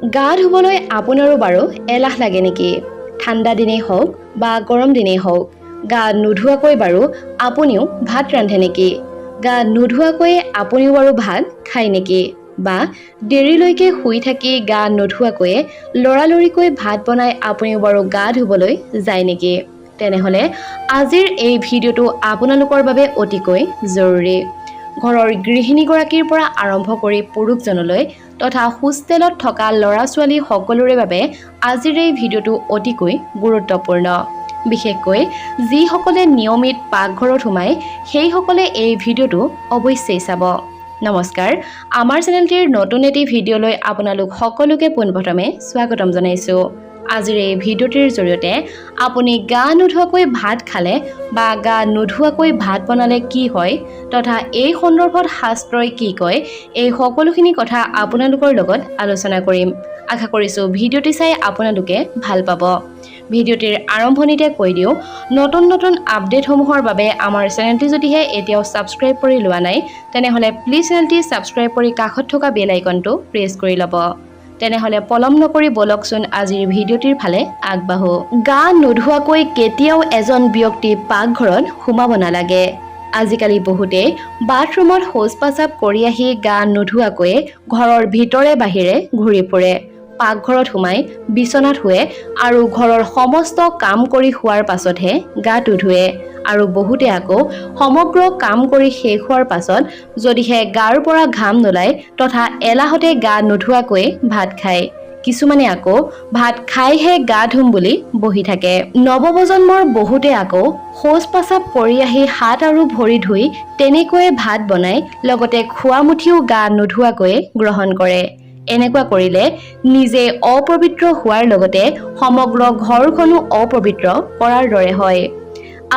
গা ধুবলৈ আপোনাৰো বাৰু এলাহ লাগে নেকি? ঠাণ্ডা দিনেই হওক বা গৰম দিনেই হওক, গা নোধোৱাকৈ বাৰু আপুনিও ভাত ৰান্ধে নেকি? গা নোধোৱাকৈ আপুনিও বাৰু ভাত খায় নেকি? বা দেৰিলৈকে শুই থাকি গা নোধোৱাকৈয়ে লৰালৰিকৈ ভাত বনাই আপুনিও বাৰু গা ধুবলৈ যায় নেকি? তেনেহ'লে আজিৰ এই ভিডিঅ'টো আপোনালোকৰ বাবে অতিকৈ জৰুৰী। ঘৰৰ গৃহিণীগৰাকীৰ পৰা আৰম্ভ কৰি পুৰুষজনলৈ তথা হোষ্টেলত থকা ল'ৰা-ছোৱালী সকলোৰে বাবে আজিৰ এই ভিডিঅ'টো অতিকৈ গুৰুত্বপূৰ্ণ। বিশেষকৈ যিসকলে নিয়মিত পাকঘৰত সোমায় সেইসকলে এই ভিডিঅ'টো অৱশ্যেই চাব। নমস্কাৰ, আমাৰ চেনেলটিৰ নতুন এটি ভিডিঅ'লৈ আপোনালোক সকলোকে পোনপ্ৰথমে স্বাগতম জনাইছোঁ। আজিৰ এই ভিডিঅ'টিৰ জৰিয়তে আপুনি গা নোধোৱাকৈ ভাত খালে বা গা নোধোৱাকৈ ভাত বনালে কি হয় তথা এই সন্দৰ্ভত শাস্ত্ৰই কি কয়, এই সকলোখিনি কথা আপোনালোকৰ লগত আলোচনা কৰিম। আশা কৰিছোঁ ভিডিঅ'টি চাই আপোনালোকে ভাল পাব। ভিডিঅ'টিৰ আৰম্ভণিতে কৈ দিওঁ, নতুন নতুন আপডেটসমূহৰ বাবে আমাৰ চেনেলটি যদিহে এতিয়াও ছাবস্ক্ৰাইব কৰি লোৱা নাই তেনেহ'লে প্লিজ চেনেলটি ছাবস্ক্ৰাইব কৰি কাষত থকা বেল আইকনটো প্ৰেছ কৰি ল'ব। তেনেহ'লে পলম নকৰি বলকচোন আজিৰ ভিডিঅ'টিৰ ফালে আগবাঢ়ো। গা নোধোৱাকৈ কেতিয়াও এজন ব্যক্তি পাকঘৰত সোমাব নালাগে। আজিকালি বহুতেই বাথৰুমত শৌচ পাচাব কৰি আহি গা নোধোৱাকৈয়ে ঘৰৰ ভিতৰে বাহিৰে ঘূৰি ফুৰে। পাকঘৰত সোমাই বিচনাত শুৱে আৰু ঘৰৰ সমস্ত কাম কৰি হোৱাৰ পাছতহে গাটো ধুৱে। আৰু বহুতে আকৌ সমগ্ৰ কাম কৰি শেষ হোৱাৰ পাছত যদিহে গাৰ পৰা ঘাম নোলায় তথা এলাহতে গা নোধোৱাকৈ ভাত খায়। কিছুমানে আকৌ ভাত খাইহে গা ধুম বুলি বহি থাকে। নৱপ্ৰজন্মৰ বহুতে আকৌ শৌচ পাচাব কৰি আহি হাত আৰু ভৰি ধুই তেনেকৈয়ে ভাত বনাই লগতে খোৱা মুঠিও গা নোধোৱাকৈ গ্ৰহণ কৰে। এনেকুৱা কৰিলে নিজে অপবিত্ৰ হোৱাৰ লগতে সমগ্ৰ ঘৰখনো অপবিত্ৰ কৰাৰ দৰে হয়।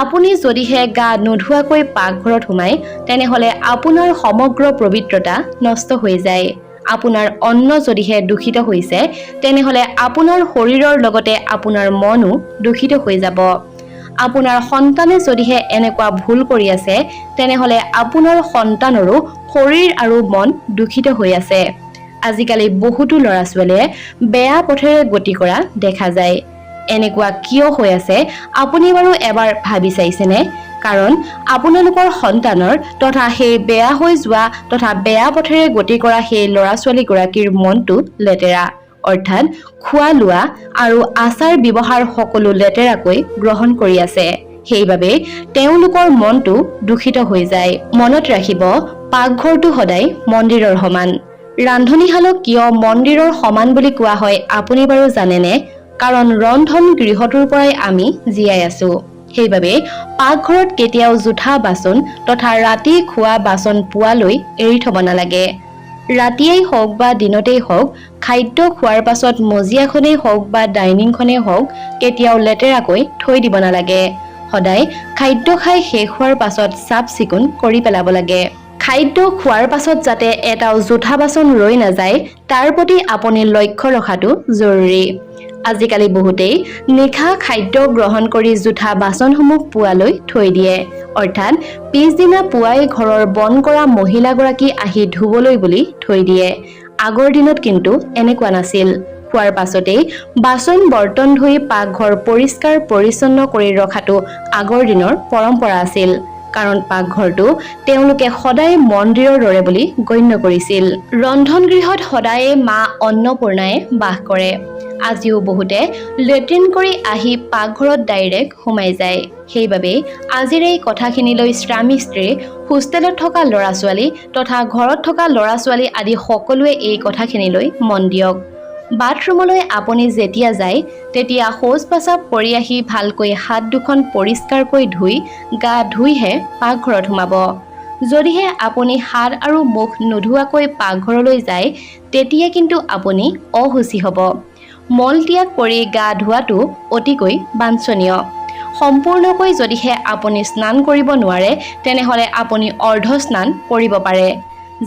আপুনি যদিহে গা নোধোৱাকৈ পাকঘৰত সোমায় তেনেহ'লে আপোনাৰ সমগ্ৰ পবিত্ৰতা নষ্ট হৈ যায়। আপোনাৰ অন্ন যদিহে দূষিত হৈছে তেনেহ'লে আপোনাৰ শৰীৰৰ লগতে আপোনাৰ মনো দূষিত হৈ যাব। আপোনাৰ সন্তানে যদিহে এনেকুৱা ভুল কৰি আছে তেনেহ'লে আপোনাৰ সন্তানৰো শৰীৰ আৰু মন দূষিত হৈ আছে। আজিকালি বহুতো ল'ৰা-ছোৱালীয়ে বেয়া পথেৰে গতি কৰা দেখা যায়। এনেকুৱা কিয় হৈ আছে আপুনি বাৰু এবাৰ ভাবি চাইছেনে? কাৰণ আপোনালোকৰ সন্তানৰ তথা সেই বেয়া হৈ যোৱা তথা বেয়া পথেৰে গতি কৰা সেই ল'ৰা-ছোৱালীগৰাকীৰ মনটো লেতেৰা, অৰ্থাৎ খোৱা লোৱা আৰু আচাৰ ব্যৱহাৰ সকলো লেতেৰাকৈ গ্ৰহণ কৰি আছে। সেইবাবে তেওঁলোকৰ মনটো দূষিত হৈ যায়। মনত ৰাখিব, পাকঘৰটো সদায় মন্দিৰৰ সমান। ৰান্ধনীশালক কিয় মন্দিৰৰ সমান বুলি কোৱা হয় আপুনি বাৰু জানেনে? কাৰণ ৰন্ধন গৃহটোৰ পৰাই আমি জীয়াই আছো। সেইবাবে পাকঘৰত কেতিয়াও জোঠা বাচন তথা ৰাতি খোৱা বাচন পোৱালৈ এৰি থব নালাগে। ৰাতিয়েই হওক বা দিনতেই হওক, খাদ্য খোৱাৰ পাছত মজিয়াখনেই হওক বা ডাইনিংখনেই হওক কেতিয়াও লেতেৰাকৈ থৈ দিব নালাগে। সদায় খাদ্য খাই শেষ হোৱাৰ পাছত চাফ চিকুণ কৰি পেলাব লাগে। খাদ্য খোৱাৰ পাছত যাতে এটাও জোঠা বাচন ৰৈ নাযায় তাৰ প্ৰতি আপুনি লক্ষ্য ৰখাটো জৰুৰী। আজিকালি বহুতেই নিশা খাদ্য গ্ৰহণ কৰি জোঠা বাচনসমূহ পুৱালৈ থৈ দিয়ে, অৰ্থাৎ পিছদিনা পুৱাই ঘৰৰ বন কৰা মহিলাগৰাকী আহি ধুবলৈ বুলি থৈ দিয়ে। আগৰ দিনত কিন্তু এনেকুৱা নাছিল। খোৱাৰ পাছতেই বাচন বৰ্তন ধুই পাকঘৰ পৰিষ্কাৰ পৰিচ্ছন্ন কৰি ৰখাটো আগৰ দিনৰ পৰম্পৰা আছিল। কাৰণ পাকঘৰটো তেওঁলোকে সদায় মন্দিৰৰ দৰে বুলি গণ্য কৰিছিল। ৰন্ধন গৃহত সদায়ে মা অন্নপূৰ্ণাই বাস কৰে। আজিও বহুতে লেট্ৰিন কৰি আহি পাকঘৰত ডাইৰেক্ট সোমাই যায়। সেইবাবে আজিৰ এই কথাখিনিলৈ স্বামী স্ত্ৰী, হোষ্টেলত থকা ল'ৰা-ছোৱালী তথা ঘৰত থকা ল'ৰা-ছোৱালী আদি সকলোৱে এই কথাখিনিলৈ মন দিয়ক। বাথৰুমলৈ আপুনি যেতিয়া যায় তেতিয়া শৌচ পাচাব কৰি আহি ভালকৈ হাত দুখন পৰিষ্কাৰকৈ ধুই গা ধুইহে পাকঘৰত সোমাব। যদিহে আপুনি হাত আৰু মুখ নোধোৱাকৈ পাকঘৰলৈ যায় তেতিয়া কিন্তু আপুনি অশুচি হ'ব। মল ত্যাগ কৰি গা ধোৱাটো অতিকৈ বাঞ্ছনীয়। সম্পূৰ্ণকৈ যদিহে আপুনি স্নান কৰিব নোৱাৰে তেনেহ'লে আপুনি অৰ্ধ স্নান কৰিব পাৰে।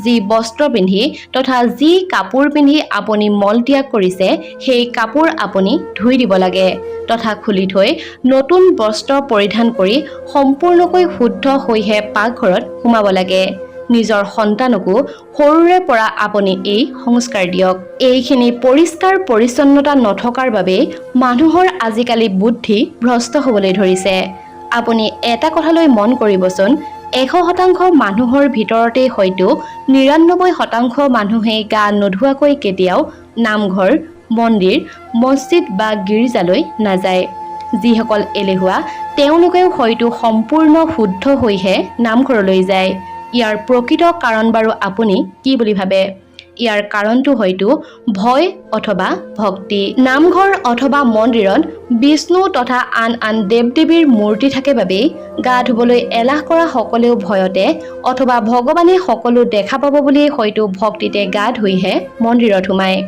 যি বস্ত্ৰ পিন্ধি তথা যি কাপোৰ পিন্ধি আপুনি মল ত্যাগ কৰিছে সেই কাপোৰ আপুনি ধুই দিব লাগে তথা খুলি থৈ নতুন বস্ত্ৰ পৰিধান কৰি সম্পূৰ্ণকৈ শুদ্ধ হৈহে পাকঘৰত সোমাব লাগে। নিজৰ সন্তানকো সৰুৰে পৰা আপুনি এই সংস্কাৰ দিয়ক। এইখিনি পৰিষ্কাৰ পৰিচ্ছন্নতা নথকাৰ বাবে মানুহৰ আজিকালি বুদ্ধি ভ্ৰষ্ট হ'বলৈ ধৰিছে। আপুনি এটা কথালৈ মন কৰিবচোন, 100% মানুহৰ ভিতৰতে হয়তো 99% মানুহে গা নোধোৱাকৈ কেতিয়াও নামঘৰ, মন্দিৰ, মছজিদ বা গীৰ্জালৈ নাযায়। যিসকল এলেহুৱা তেওঁলোকেও হয়তো সম্পূৰ্ণ শুদ্ধ হৈহে নামঘৰলৈ যায়। ইয়াৰ প্ৰকৃত কাৰণ বাৰু আপুনি কি বুলি ভাবে? ইয়াৰ কাৰণটো হয়তো ভয় অথবা ভক্তি। নামঘৰ অথবা মন্দিৰত বিষ্ণু তথা আন আন দেৱ-দেৱীৰ মূৰ্তি থাকে বাবেই গা ধুবলৈ এলাহ কৰা সকলেও ভয়তে অথবা ভগৱানে সকলো দেখা পাব বুলিয়ে হয়তো ভক্তিতে গা ধুইহে মন্দিৰত সোমায়।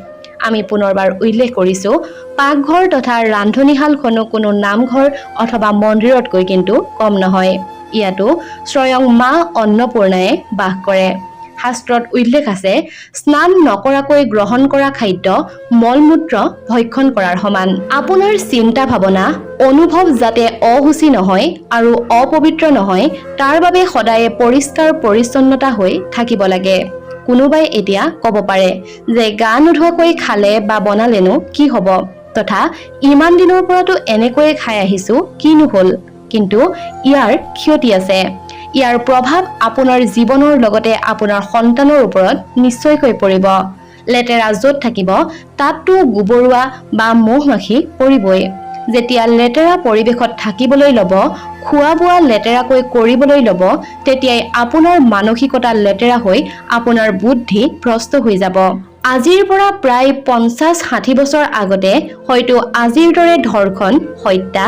আমি পুনৰবাৰ উল্লেখ কৰিছোঁ, পাকঘৰ তথা ৰান্ধনীশালখনো কোনো নামঘৰ অথবা মন্দিৰতকৈ কিন্তু কম নহয়। ইয়াতো স্বয়ং মা অন্নপূৰ্ণাই বাস কৰে। শাস্ত্ৰত উল্লেখ আছে, স্নান নকৰাকৈ গ্ৰহণ কৰা খাদ্য মলমূত্ৰ ভক্ষণ কৰাৰ সমান। আপোনাৰ চিন্তা ভাৱনা অনুভৱ যাতে অশুচি নহয় আৰু অপবিত্ৰ নহয়, তাৰ বাবে সদায়ে পৰিষ্কাৰ পৰিচ্ছন্নতা হৈ থাকিব লাগে। কোনোবাই এতিয়া ক'ব পাৰে যে গা নোধোৱাকৈ খালে বা বনালেনো কি হ'ব, তথা ইমান দিনৰ পৰাতো এনেকৈয়ে খাই আহিছো, কিনো হ'ল? কিন্তু ইয়াৰ ক্ষতি আছে। ইয়াৰ প্ৰভাৱ আপোনাৰ জীৱনৰ লগতে আপোনাৰ সন্তানৰ ওপৰত নিশ্চয়কৈ পৰিব। লেতেৰা য'ত থাকিব তাততো গোবৰুৱা বা মহ-মাখি পৰিবই। যেতিয়া লেতেৰা পৰিৱেশত থাকিবলৈ ল'ব, খোৱা বোৱা লেতেৰাকৈ কৰিবলৈ ল'ব, তেতিয়াই আপোনাৰ মানসিকতা লেতেৰা হৈ আপোনাৰ বুদ্ধি ভ্ৰষ্ট হৈ যাব। আজিৰ পৰা প্ৰায় 50-60 বছৰ আগতে হয়তো আজিৰ দৰে ধৰ্ষণ, হত্যা,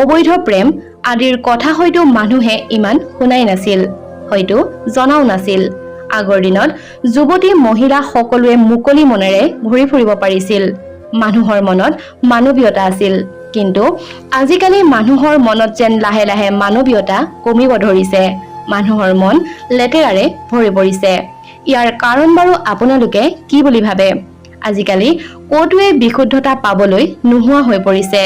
অবৈধ প্ৰেম আদিৰ কথা হয়তো মানুহে ইমান শুনাই নাছিল, হয়তো জনাও নাছিল। আগৰ দিনত যুৱতী মহিলা সকলোৱে মুকলি মনেৰে ঘূৰি ফুৰিব পাৰিছিল। মানুহৰ মনত মানৱীয়তা আছিল। কিন্তু আজিকালি মানুহৰ মনত যেন লাহে লাহে মানৱীয়তা কমিব ধৰিছে। মানুহৰ মন লেতেৰাৰে ভৰি পৰিছে। ইয়াৰ কাৰণ বাৰু আপোনালোকে কি বুলি ভাবে? আজিকালি ক'তোৱে বিশুদ্ধতা পাবলৈ নোহোৱা হৈ পৰিছে।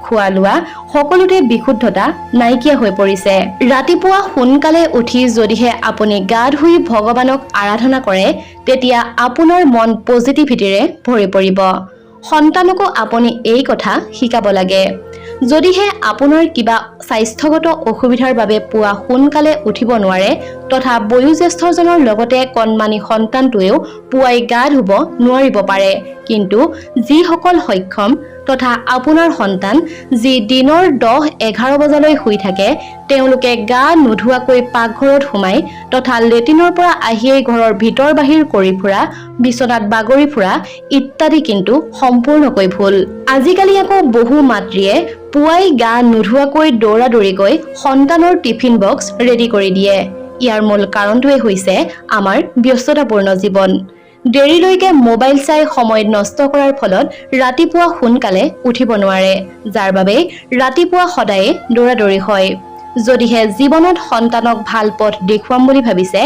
খোৱা লোৱা সকলোতে বিশুদ্ধতা নাইকিয়া হৈ পৰিছে। ৰাতিপুৱা সোনকালে উঠি যদিহে আপুনি গা ধুই ভগৱানক আৰাধনা কৰে, তেতিয়া আপোনাৰ মন পজিটিভিটিৰে ভৰি পৰিব। সন্তানকো আপুনি এই কথা শিকাব লাগে। যদিহে আপোনাৰ কিবা স্বাস্থ্যগত অসুবিধাৰ বাবে পুৱা সোনকালে উঠিব নোৱাৰে, তথা বয়োজ্যেষ্ঠজনৰ লগতে কণমানি সন্তানটোৱেও পুৱাই গা ধুব নোৱাৰিব পাৰে, কিন্তু যিসকল সক্ষম তথা আপোনাৰ সন্তান যি দিনৰ 10-11 বজালৈ শুই থাকে, তেওঁলোকে গা নোধোৱাকৈ পাকঘৰত সোমাই তথা লেটিনৰ পৰা আহিয়েই ঘৰৰ ভিতৰ বাহিৰ কৰি ফুৰা, বিচনাত বাগৰি ফুৰা ইত্যাদি কিন্তু সম্পূৰ্ণকৈ ভুল। আজিকালি আকৌ বহু মাতৃয়ে পুৱাই গা নোধোৱাকৈ দৌৰা-দৌৰিকৈ সন্তানৰ টিফিন বক্স ৰেডি কৰি দিয়ে। ইয়াৰ মূল কাৰণটোৱে হৈছে আমাৰ ব্যস্ততাপূৰ্ণ জীৱন। দেৰিলৈকে মোবাইল চাই সময় নষ্ট কৰাৰ ফলত ৰাতিপুৱা সোনকালে উঠিব নোৱাৰে, যাৰ বাবে ৰাতিপুৱা সদায়ে দৌৰা-দৌৰি হয়। যদিহে জীৱনত সন্তানক ভাল পথ দেখুৱাম বুলি ভাবিছে,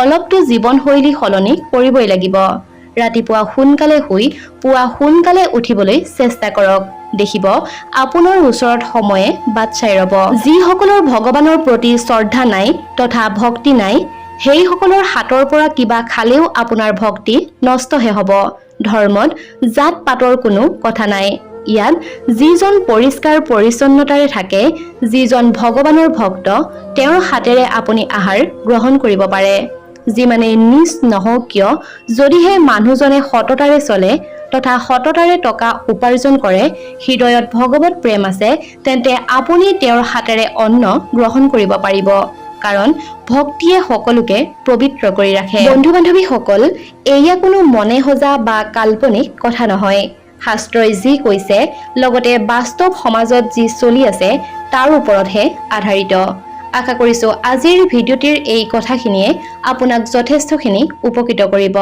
অলপতো জীৱনশৈলী সলনি কৰিবই লাগিব। ৰাতিপুৱা সোনকালে শুই পুৱা সোনকালে উঠিবলৈ চেষ্টা কৰক। দেখিব আপোনাৰ ওচৰত সময়ে বাট চাই ৰব। যিসকলৰ ভগৱানৰ প্ৰতি শ্ৰদ্ধা নাই তথা ভক্তি নাই, সেইসকলৰ হাতৰ পৰা কিবা খালেও আপোনাৰ ভক্তি নষ্টহে হ'ব। ধৰ্মত জাত পাতৰ কোনো কথা নাই। ইয়াত যিজন পৰিষ্কাৰ পৰিচ্ছন্নতাৰে থাকে, যিজন ভগৱানৰ ভক্ত, তেওঁৰ হাতেৰে আপুনি আহাৰ গ্ৰহণ কৰিব পাৰে। যিমানেই নিচ নহওক কিয়, যদিহে মানুহজনে সততাৰে চলে তথা সততাৰে টকা উপাৰ্জন কৰে, হৃদয়ত ভগৱত প্ৰেম আছে, তেন্তে আপুনি তেওঁৰ হাতেৰে অন্ন গ্ৰহণ কৰিব পাৰিব। কাৰণ ভক্তিয়ে সকলোকে পবিত্ৰ কৰি ৰাখে। বন্ধু-বান্ধৱীসকল, এয়া কোনো মনে সজা বা কাল্পনিক কথা নহয়। শাস্ত্ৰই যি কৈছে, লগতে বাস্তৱ সমাজত যি চলি আছে, তাৰ ওপৰতহে আধাৰিত। আশা কৰিছোঁ আজিৰ ভিডিঅ'টিৰ এই কথাখিনিয়ে আপোনাক যথেষ্টখিনি উপকৃত কৰিব।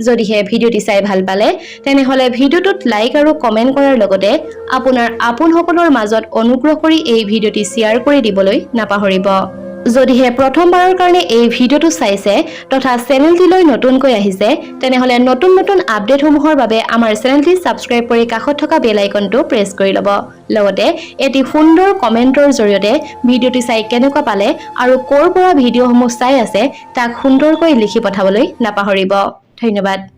যদিহে ভিডিঅ'টি চাই ভাল পালে, তেনেহ'লে ভিডিঅ'টোত লাইক আৰু কমেণ্ট কৰাৰ লগতে আপোনাৰ আপোনসকলৰ মাজত অনুগ্ৰহ কৰি এই ভিডিঅ'টি শ্বেয়াৰ কৰি দিবলৈ নাপাহৰিব। যদিহে প্ৰথমবাৰৰ কাৰণে এই ভিডিঅ'টো চাইছে তথা চেনেলটিলৈ নতুনকৈ আহিছে তেনেহলে নতুন নতুন আপডেটসমূহৰ বাবে আমাৰ চেনেলটি সাবস্ক্ৰাইব কৰি কাষত থকা বেল আইকনটো প্ৰেছ কৰি ল'ব লগতে এটি সুন্দৰ কমেন্টৰ জৰিয়তে ভিডিঅ'টি চাই কেনেকুৱা পালে আৰু ক'ৰ পৰা ভিডিঅ'সমূহ চাই আছে তাক সুন্দৰকৈ লিখি পঠাবলৈ নাপাহৰিব ধন্যবাদ